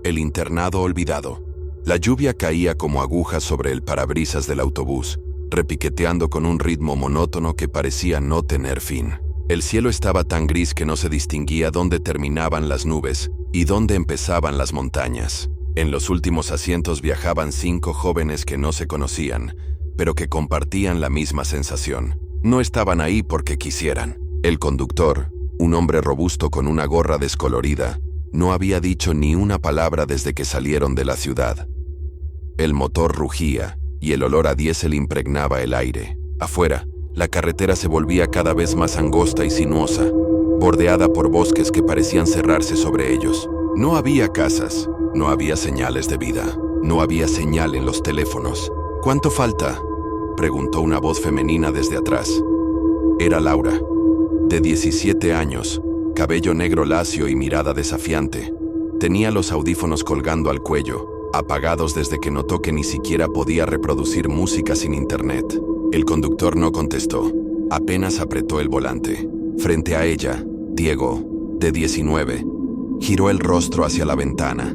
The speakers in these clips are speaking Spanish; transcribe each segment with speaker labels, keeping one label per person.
Speaker 1: El internado olvidado. La lluvia caía como agujas sobre el parabrisas del autobús, repiqueteando con un ritmo monótono que parecía no tener fin. El cielo estaba tan gris que no se distinguía dónde terminaban las nubes y dónde empezaban las montañas. En los últimos asientos viajaban 5 jóvenes que no se conocían, pero que compartían la misma sensación. No estaban ahí porque quisieran. El conductor, un hombre robusto con una gorra descolorida, no había dicho ni una palabra desde que salieron de la ciudad. El motor rugía y el olor a diésel impregnaba el aire. Afuera, la carretera se volvía cada vez más angosta y sinuosa, bordeada por bosques que parecían cerrarse sobre ellos. No había casas, no había señales de vida, no había señal en los teléfonos. ¿Cuánto falta?, preguntó una voz femenina desde atrás. Era Laura, de 17 años, cabello negro lacio y mirada desafiante. Tenía los audífonos colgando al cuello, apagados desde que notó que ni siquiera podía reproducir música sin internet. El conductor no contestó, apenas apretó el volante. Frente a ella, Diego, de 19, giró el rostro hacia la ventana.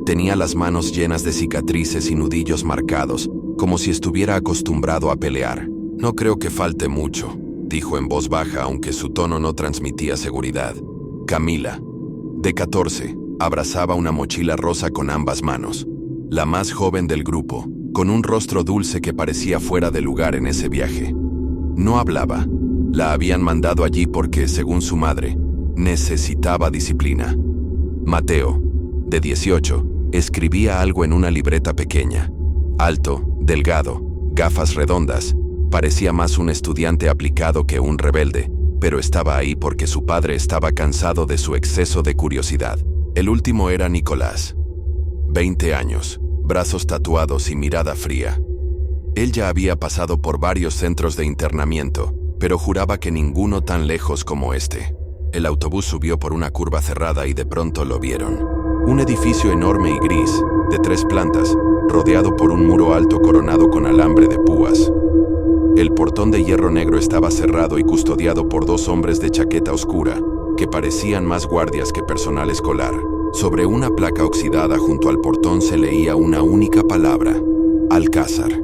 Speaker 1: Tenía las manos llenas de cicatrices y nudillos marcados, como si estuviera acostumbrado a pelear. «No creo que falte mucho», dijo en voz baja, aunque su tono no transmitía seguridad. Camila, de 14, abrazaba una mochila rosa con ambas manos, la más joven del grupo, con un rostro dulce que parecía fuera de lugar en ese viaje. No hablaba. La habían mandado allí porque, según su madre, necesitaba disciplina. Mateo, de 18, escribía algo en una libreta pequeña. Alto, delgado, gafas redondas, parecía más un estudiante aplicado que un rebelde, pero estaba ahí porque su padre estaba cansado de su exceso de curiosidad. El último era Nicolás, 20 años, brazos tatuados y mirada fría. Él ya había pasado por varios centros de internamiento, pero juraba que ninguno tan lejos como este. El autobús subió por una curva cerrada y de pronto lo vieron. Un edificio enorme y gris, de 3 plantas, rodeado por un muro alto coronado con alambre de púas. El portón de hierro negro estaba cerrado y custodiado por 2 hombres de chaqueta oscura, que parecían más guardias que personal escolar. Sobre una placa oxidada junto al portón se leía una única palabra: Alcázar.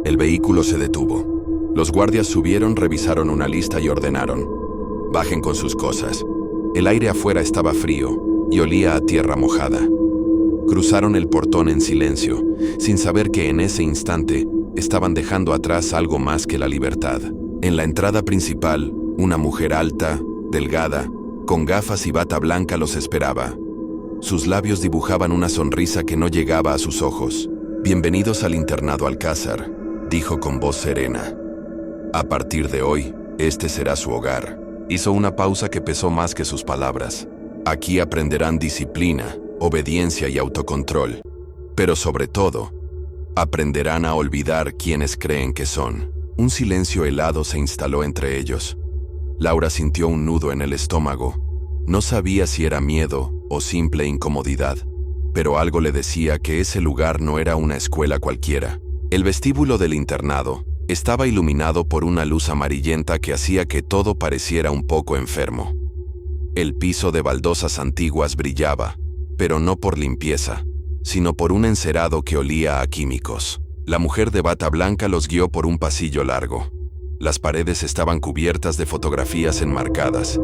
Speaker 1: El vehículo se detuvo. Los guardias subieron, revisaron una lista y ordenaron: bajen con sus cosas. El aire afuera estaba frío y olía a tierra mojada. Cruzaron el portón en silencio, sin saber que en ese instante estaban dejando atrás algo más que la libertad. En la entrada principal, una mujer alta, delgada, con gafas y bata blanca los esperaba. Sus labios dibujaban una sonrisa que no llegaba a sus ojos. «Bienvenidos al internado Alcázar», dijo con voz serena. «A partir de hoy, este será su hogar». Hizo una pausa que pesó más que sus palabras. «Aquí aprenderán disciplina, obediencia y autocontrol. Pero sobre todo, aprenderán a olvidar quiénes creen que son». Un silencio helado se instaló entre ellos. Laura sintió un nudo en el estómago. No sabía si era miedo o simple incomodidad, pero algo le decía que ese lugar no era una escuela cualquiera. El vestíbulo del internado estaba iluminado por una luz amarillenta que hacía que todo pareciera un poco enfermo. El piso de baldosas antiguas brillaba, pero no por limpieza, sino por un encerado que olía a químicos. La mujer de bata blanca los guió por un pasillo largo. Las paredes estaban cubiertas de fotografías enmarcadas,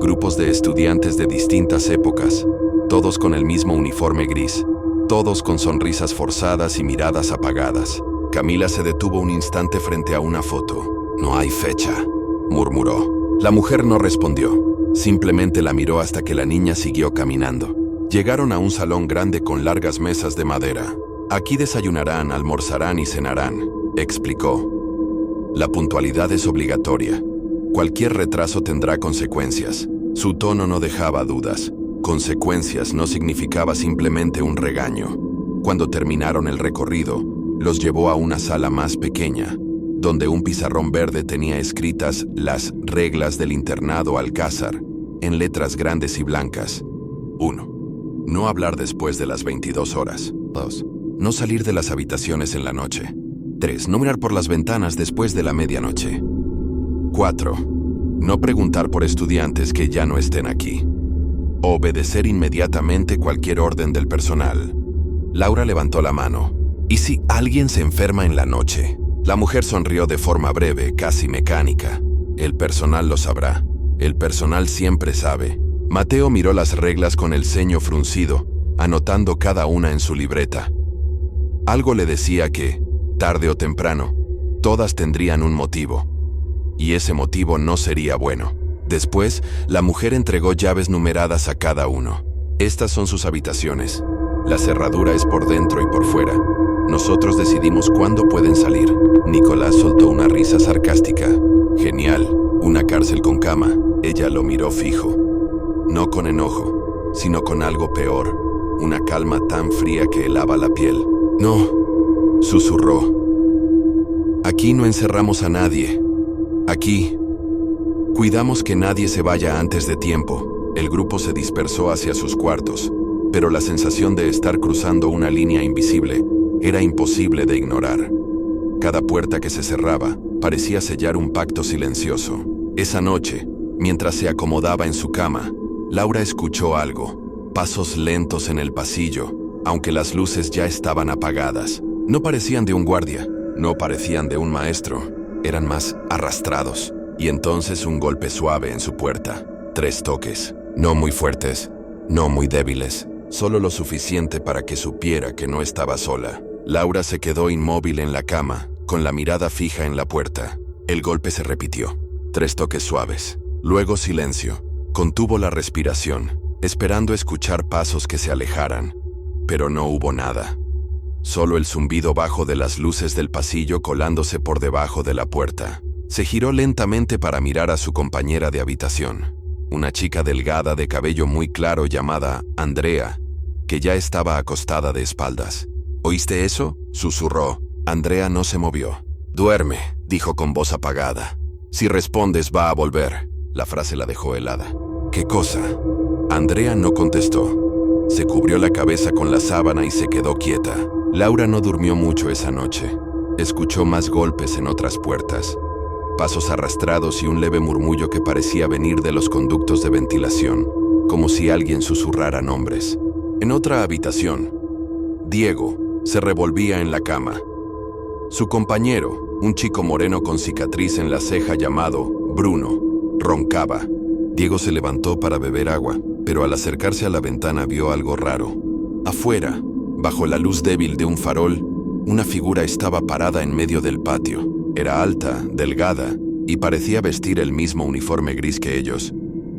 Speaker 1: grupos de estudiantes de distintas épocas, todos con el mismo uniforme gris, todos con sonrisas forzadas y miradas apagadas. Camila se detuvo un instante frente a una foto. «No hay fecha», murmuró. La mujer no respondió, simplemente la miró hasta que la niña siguió caminando. Llegaron a un salón grande con largas mesas de madera. «Aquí desayunarán, almorzarán y cenarán», explicó. «La puntualidad es obligatoria. Cualquier retraso tendrá consecuencias». Su tono no dejaba dudas. Consecuencias no significaba simplemente un regaño. Cuando terminaron el recorrido, los llevó a una sala más pequeña, donde un pizarrón verde tenía escritas las reglas del internado Alcázar, en letras grandes y blancas. 1. No hablar después de las 22 horas. 2. No salir de las habitaciones en la noche. 3. No mirar por las ventanas después de la medianoche. 4. No preguntar por estudiantes que ya no estén aquí. obedecer inmediatamente cualquier orden del personal. Laura levantó la mano. ¿Y si alguien se enferma en la noche? La mujer sonrió de forma breve, casi mecánica. El personal lo sabrá. El personal siempre sabe. Mateo miró las reglas con el ceño fruncido, anotando cada una en su libreta. Algo le decía que, tarde o temprano, todas tendrían un motivo. Y ese motivo no sería bueno. Después, la mujer entregó llaves numeradas a cada uno. Estas son sus habitaciones. La cerradura es por dentro y por fuera. Nosotros decidimos cuándo pueden salir. Nicolás soltó una risa sarcástica. Genial, una cárcel con cama. Ella lo miró fijo. No con enojo, sino con algo peor. Una calma tan fría que helaba la piel. No, susurró. Aquí no encerramos a nadie. Aquí cuidamos que nadie se vaya antes de tiempo. El grupo se dispersó hacia sus cuartos, pero la sensación de estar cruzando una línea invisible era imposible de ignorar. Cada puerta que se cerraba parecía sellar un pacto silencioso. Esa noche, mientras se acomodaba en su cama, Laura escuchó algo. Pasos lentos en el pasillo, aunque las luces ya estaban apagadas. No parecían de un guardia, no parecían de un maestro, eran más arrastrados. Y entonces un golpe suave en su puerta. 3 toques, no muy fuertes, no muy débiles, solo lo suficiente para que supiera que no estaba sola. Laura se quedó inmóvil en la cama, con la mirada fija en la puerta. El golpe se repitió. 3 toques suaves. Luego silencio. Contuvo la respiración, esperando escuchar pasos que se alejaran. Pero no hubo nada. Solo el zumbido bajo de las luces del pasillo colándose por debajo de la puerta. Se giró lentamente para mirar a su compañera de habitación. Una chica delgada de cabello muy claro llamada Andrea, que ya estaba acostada de espaldas. ¿Oíste eso?, susurró. Andrea no se movió. «Duerme», dijo con voz apagada. «Si respondes va a volver». La frase la dejó helada. «¿Qué cosa?». Andrea no contestó. Se cubrió la cabeza con la sábana y se quedó quieta. Laura no durmió mucho esa noche. Escuchó más golpes en otras puertas. Pasos arrastrados y un leve murmullo que parecía venir de los conductos de ventilación, como si alguien susurrara nombres. En otra habitación, Diego se revolvía en la cama. Su compañero, un chico moreno con cicatriz en la ceja llamado Bruno, roncaba. Diego se levantó para beber agua, pero al acercarse a la ventana vio algo raro. Afuera, bajo la luz débil de un farol, una figura estaba parada en medio del patio. Era alta, delgada, y parecía vestir el mismo uniforme gris que ellos,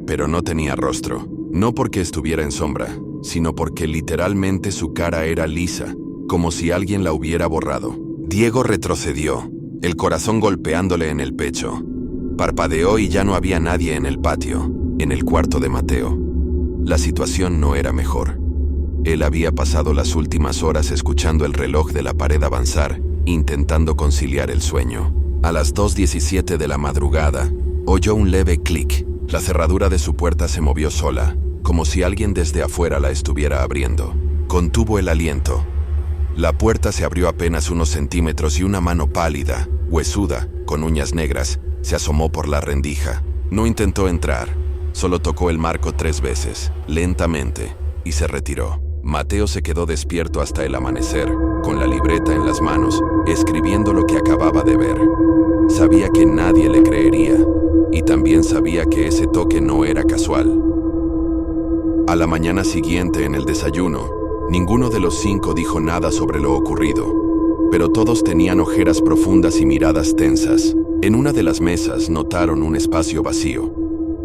Speaker 1: pero no tenía rostro. No porque estuviera en sombra, sino porque literalmente su cara era lisa, como si alguien la hubiera borrado. Diego retrocedió, el corazón golpeándole en el pecho. Parpadeó y ya no había nadie en el patio, en el cuarto de Mateo. La situación no era mejor. Él había pasado las últimas horas escuchando el reloj de la pared avanzar, intentando conciliar el sueño. A las 2:17 de la madrugada, oyó un leve clic. La cerradura de su puerta se movió sola, como si alguien desde afuera la estuviera abriendo. Contuvo el aliento. La puerta se abrió apenas unos centímetros y una mano pálida, huesuda, con uñas negras, se asomó por la rendija. No intentó entrar, solo tocó el marco 3 veces, lentamente, y se retiró. Mateo se quedó despierto hasta el amanecer, con la libreta en las manos, escribiendo lo que acababa de ver. Sabía que nadie le creería, y también sabía que ese toque no era casual. A la mañana siguiente, en el desayuno, ninguno de los 5 dijo nada sobre lo ocurrido, pero todos tenían ojeras profundas y miradas tensas. En una de las mesas notaron un espacio vacío,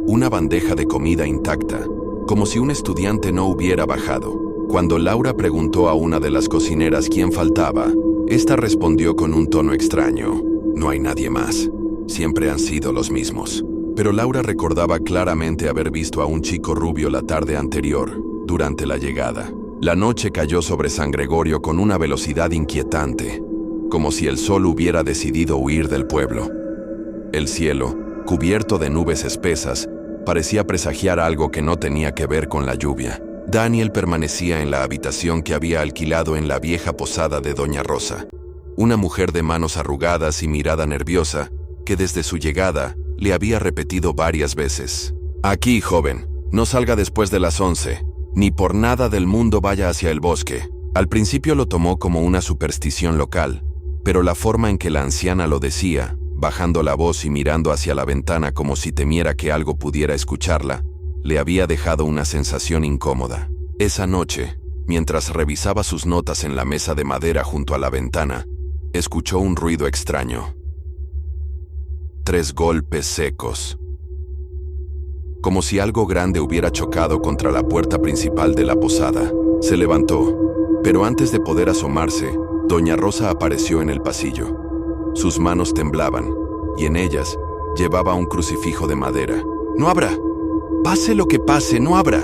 Speaker 1: una bandeja de comida intacta, como si un estudiante no hubiera bajado. Cuando Laura preguntó a una de las cocineras quién faltaba, esta respondió con un tono extraño: «No hay nadie más. Siempre han sido los mismos». Pero Laura recordaba claramente haber visto a un chico rubio la tarde anterior, durante la llegada. La noche cayó sobre San Gregorio con una velocidad inquietante, como si el sol hubiera decidido huir del pueblo. El cielo, cubierto de nubes espesas, parecía presagiar algo que no tenía que ver con la lluvia. Daniel permanecía en la habitación que había alquilado en la vieja posada de Doña Rosa. Una mujer de manos arrugadas y mirada nerviosa, que desde su llegada le había repetido varias veces: «Aquí, joven, No salga después de las 11. Ni por nada del mundo vaya hacia el bosque. Al principio lo tomó como una superstición local, pero la forma en que la anciana lo decía, bajando la voz y mirando hacia la ventana como si temiera que algo pudiera escucharla, le había dejado una sensación incómoda. Esa noche, mientras revisaba sus notas en la mesa de madera junto a la ventana, escuchó un ruido extraño. 3 golpes secos. Como si algo grande hubiera chocado contra la puerta principal de la posada. Se levantó, pero antes de poder asomarse, doña Rosa apareció en el pasillo. Sus manos temblaban, y en ellas llevaba un crucifijo de madera. «¡No abra! Pase lo que pase, no abra»,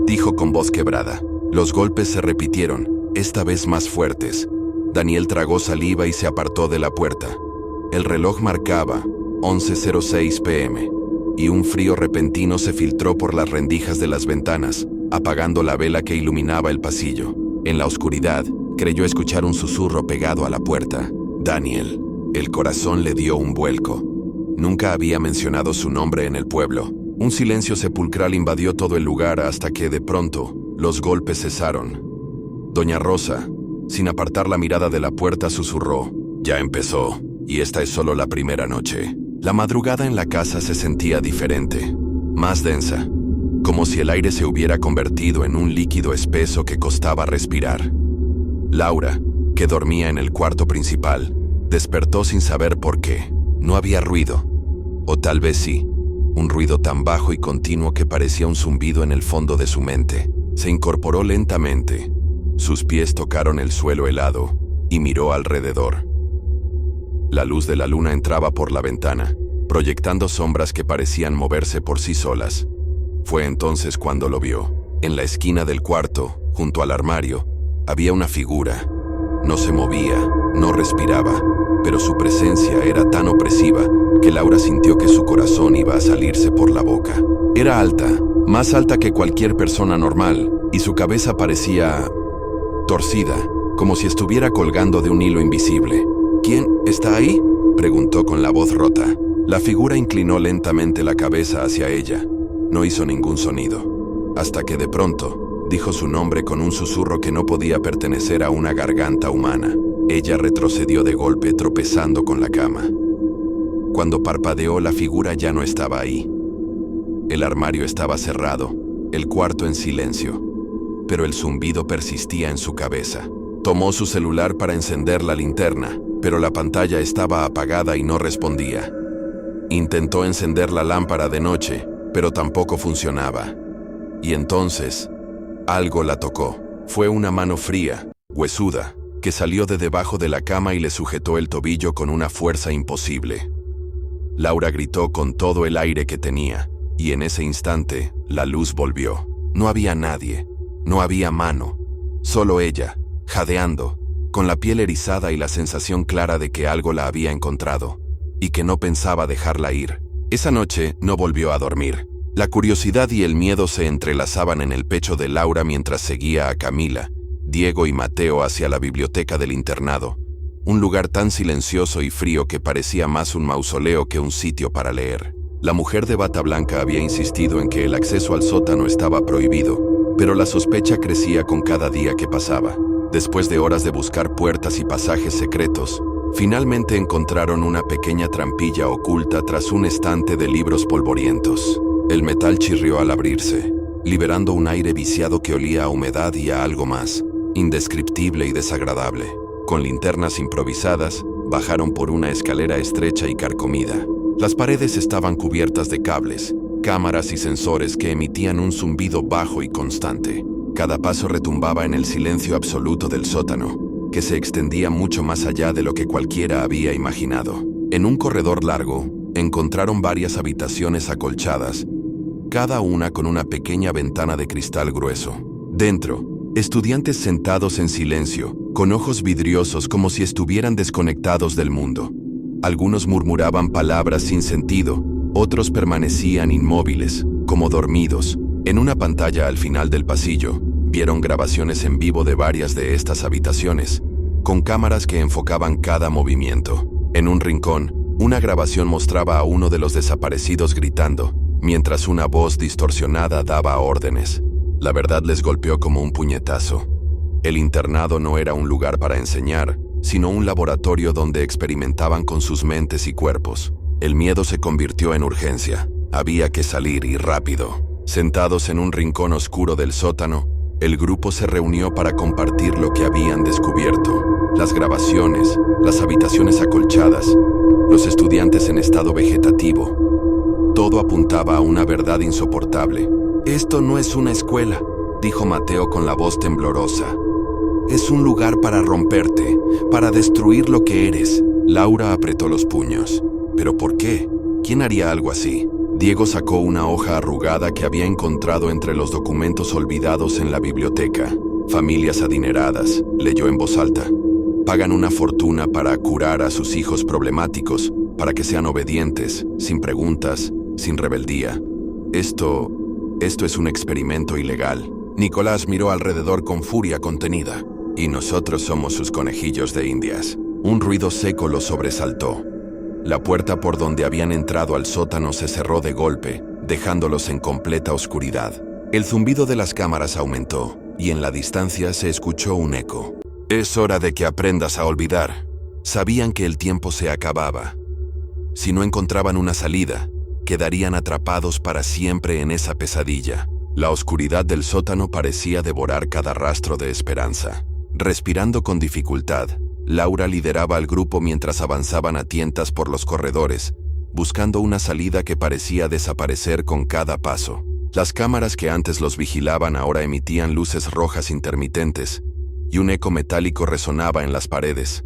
Speaker 1: dijo con voz quebrada. Los golpes se repitieron, esta vez más fuertes. Daniel tragó saliva y se apartó de la puerta. El reloj marcaba 11:06 p.m., y un frío repentino se filtró por las rendijas de las ventanas, apagando la vela que iluminaba el pasillo. En la oscuridad, creyó escuchar un susurro pegado a la puerta. Daniel. El corazón le dio un vuelco. Nunca había mencionado su nombre en el pueblo. Un silencio sepulcral invadió todo el lugar hasta que, de pronto, los golpes cesaron. Doña Rosa, sin apartar la mirada de la puerta, susurró: «Ya empezó, y esta es solo la primera noche». La madrugada en la casa se sentía diferente, más densa, como si el aire se hubiera convertido en un líquido espeso que costaba respirar. Laura, que dormía en el cuarto principal, despertó sin saber por qué. No había ruido, o tal vez sí, un ruido tan bajo y continuo que parecía un zumbido en el fondo de su mente. Se incorporó lentamente. Sus pies tocaron el suelo helado y miró alrededor. La luz de la luna entraba por la ventana, proyectando sombras que parecían moverse por sí solas. Fue entonces cuando lo vio. En la esquina del cuarto, junto al armario, había una figura. No se movía, no respiraba, pero su presencia era tan opresiva que Laura sintió que su corazón iba a salirse por la boca. Era alta, más alta que cualquier persona normal, y su cabeza parecía torcida, como si estuviera colgando de un hilo invisible. «¿Quién está ahí?», preguntó con la voz rota. La figura inclinó lentamente la cabeza hacia ella. No hizo ningún sonido, hasta que de pronto dijo su nombre con un susurro que no podía pertenecer a una garganta humana. Ella retrocedió de golpe, tropezando con la cama. Cuando parpadeó, la figura ya no estaba ahí. El armario estaba cerrado, el cuarto en silencio, pero el zumbido persistía en su cabeza. Tomó su celular para encender la linterna, pero la pantalla estaba apagada y no respondía. Intentó encender la lámpara de noche, pero tampoco funcionaba. Y entonces, algo la tocó. Fue una mano fría, huesuda, que salió de debajo de la cama y le sujetó el tobillo con una fuerza imposible. Laura gritó con todo el aire que tenía, y en ese instante, la luz volvió. No había nadie, no había mano, solo ella, jadeando, con la piel erizada y la sensación clara de que algo la había encontrado, y que no pensaba dejarla ir. Esa noche no volvió a dormir. La curiosidad y el miedo se entrelazaban en el pecho de Laura mientras seguía a Camila, Diego y Mateo hacia la biblioteca del internado, un lugar tan silencioso y frío que parecía más un mausoleo que un sitio para leer. La mujer de bata blanca había insistido en que el acceso al sótano estaba prohibido, pero la sospecha crecía con cada día que pasaba. Después de horas de buscar puertas y pasajes secretos, finalmente encontraron una pequeña trampilla oculta tras un estante de libros polvorientos. El metal chirrió al abrirse, liberando un aire viciado que olía a humedad y a algo más, indescriptible y desagradable. Con linternas improvisadas, bajaron por una escalera estrecha y carcomida. Las paredes estaban cubiertas de cables, cámaras y sensores que emitían un zumbido bajo y constante. Cada paso retumbaba en el silencio absoluto del sótano, que se extendía mucho más allá de lo que cualquiera había imaginado. En un corredor largo, encontraron varias habitaciones acolchadas, cada una con una pequeña ventana de cristal grueso. Dentro, estudiantes sentados en silencio, con ojos vidriosos como si estuvieran desconectados del mundo. Algunos murmuraban palabras sin sentido, otros permanecían inmóviles, como dormidos. En una pantalla al final del pasillo, vieron grabaciones en vivo de varias de estas habitaciones, con cámaras que enfocaban cada movimiento. En un rincón, una grabación mostraba a uno de los desaparecidos gritando: mientras una voz distorsionada daba órdenes. La verdad les golpeó como un puñetazo. El internado no era un lugar para enseñar, sino un laboratorio donde experimentaban con sus mentes y cuerpos. El miedo se convirtió en urgencia. Había que salir y rápido. Sentados en un rincón oscuro del sótano, el grupo se reunió para compartir lo que habían descubierto. Las grabaciones, las habitaciones acolchadas, los estudiantes en estado vegetativo. Todo apuntaba a una verdad insoportable. «Esto no es una escuela», dijo Mateo con la voz temblorosa. «Es un lugar para romperte, para destruir lo que eres». Laura apretó los puños. ¿Pero por qué? ¿Quién haría algo así? Diego sacó una hoja arrugada que había encontrado entre los documentos olvidados en la biblioteca. «Familias adineradas», leyó en voz alta. «Pagan una fortuna para curar a sus hijos problemáticos, para que sean obedientes, sin preguntas, sin rebeldía. Esto es un experimento ilegal». Nicolás miró alrededor con furia contenida. «Y nosotros somos sus conejillos de indias». Un ruido seco lo sobresaltó. La puerta por donde habían entrado al sótano se cerró de golpe, dejándolos en completa oscuridad. El zumbido de las cámaras aumentó, y en la distancia se escuchó un eco. «Es hora de que aprendas a olvidar». Sabían que el tiempo se acababa. Si no encontraban una salida, quedarían atrapados para siempre en esa pesadilla. La oscuridad del sótano parecía devorar cada rastro de esperanza. Respirando con dificultad, Laura lideraba al grupo mientras avanzaban a tientas por los corredores, buscando una salida que parecía desaparecer con cada paso. Las cámaras que antes los vigilaban ahora emitían luces rojas intermitentes, y un eco metálico resonaba en las paredes.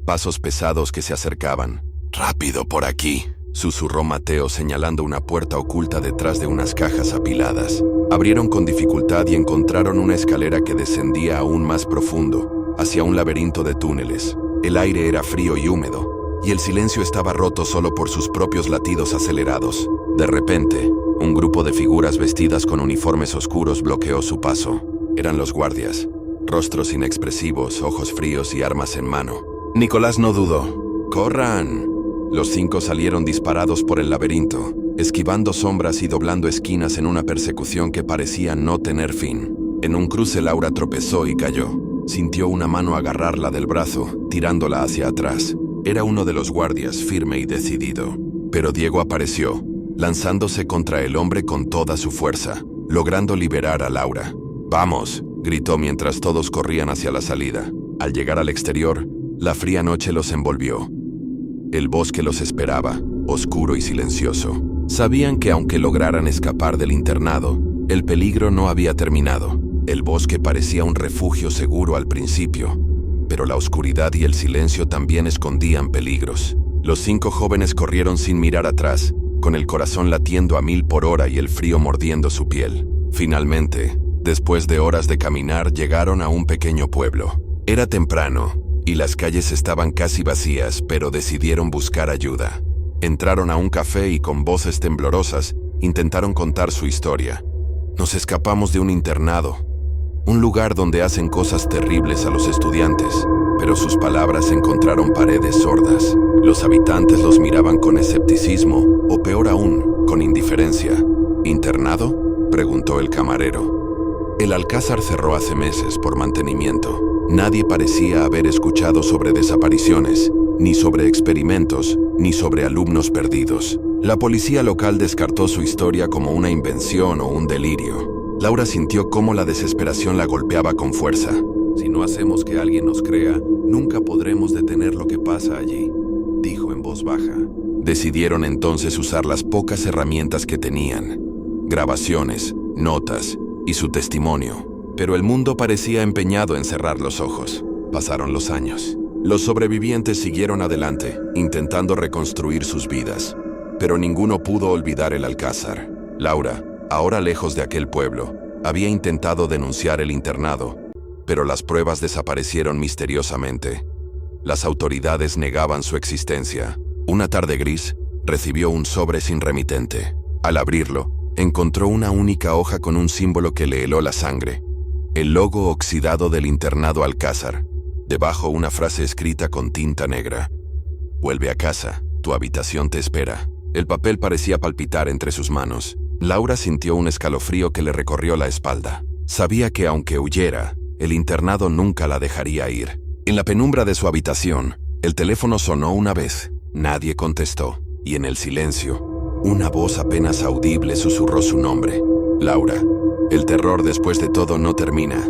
Speaker 1: Pasos pesados que se acercaban. «Rápido por aquí», susurró Mateo señalando una puerta oculta detrás de unas cajas apiladas. Abrieron con dificultad y encontraron una escalera que descendía aún más profundo, hacia un laberinto de túneles. El aire era frío y húmedo, y el silencio estaba roto solo por sus propios latidos acelerados. De repente, un grupo de figuras vestidas con uniformes oscuros bloqueó su paso. Eran los guardias. Rostros inexpresivos, ojos fríos y armas en mano. Nicolás no dudó. «¡Corran!». Los 5 salieron disparados por el laberinto, esquivando sombras y doblando esquinas en una persecución que parecía no tener fin. En un cruce Laura tropezó y cayó. Sintió una mano agarrarla del brazo, tirándola hacia atrás. Era uno de los guardias, firme y decidido. Pero Diego apareció, lanzándose contra el hombre con toda su fuerza, logrando liberar a Laura. «¡Vamos!», gritó mientras todos corrían hacia la salida. Al llegar al exterior, la fría noche los envolvió. El bosque los esperaba, oscuro y silencioso. Sabían que aunque lograran escapar del internado, el peligro no había terminado. El bosque parecía un refugio seguro al principio, pero la oscuridad y el silencio también escondían peligros. Los 5 jóvenes corrieron sin mirar atrás, con el corazón latiendo a 1000 por hora y el frío mordiendo su piel. Finalmente, después de horas de caminar, llegaron a un pequeño pueblo. Era temprano, y las calles estaban casi vacías, pero decidieron buscar ayuda. Entraron a un café y con voces temblorosas intentaron contar su historia. «Nos escapamos de un internado, un lugar donde hacen cosas terribles a los estudiantes», pero sus palabras encontraron paredes sordas. Los habitantes los miraban con escepticismo, o peor aún, con indiferencia. «¿Internado?», preguntó el camarero. El Alcázar cerró hace meses por mantenimiento. Nadie parecía haber escuchado sobre desapariciones, ni sobre experimentos, ni sobre alumnos perdidos. La policía local descartó su historia como una invención o un delirio. Laura sintió cómo la desesperación la golpeaba con fuerza. «Si no hacemos que alguien nos crea, nunca podremos detener lo que pasa allí», dijo en voz baja. Decidieron entonces usar las pocas herramientas que tenían: grabaciones, notas y su testimonio. Pero el mundo parecía empeñado en cerrar los ojos. Pasaron los años. Los sobrevivientes siguieron adelante, intentando reconstruir sus vidas. Pero ninguno pudo olvidar el Alcázar. Laura, ahora lejos de aquel pueblo, había intentado denunciar el internado, pero las pruebas desaparecieron misteriosamente. Las autoridades negaban su existencia. Una tarde gris, recibió un sobre sin remitente. Al abrirlo, encontró una única hoja con un símbolo que le heló la sangre: el logo oxidado del internado Alcázar. Debajo una frase escrita con tinta negra: «Vuelve a casa, tu habitación te espera». El papel parecía palpitar entre sus manos. Laura sintió un escalofrío que le recorrió la espalda. Sabía que aunque huyera, el internado nunca la dejaría ir. En la penumbra de su habitación, el teléfono sonó una vez. Nadie contestó, y en el silencio, una voz apenas audible susurró su nombre. Laura. El terror después de todo no termina.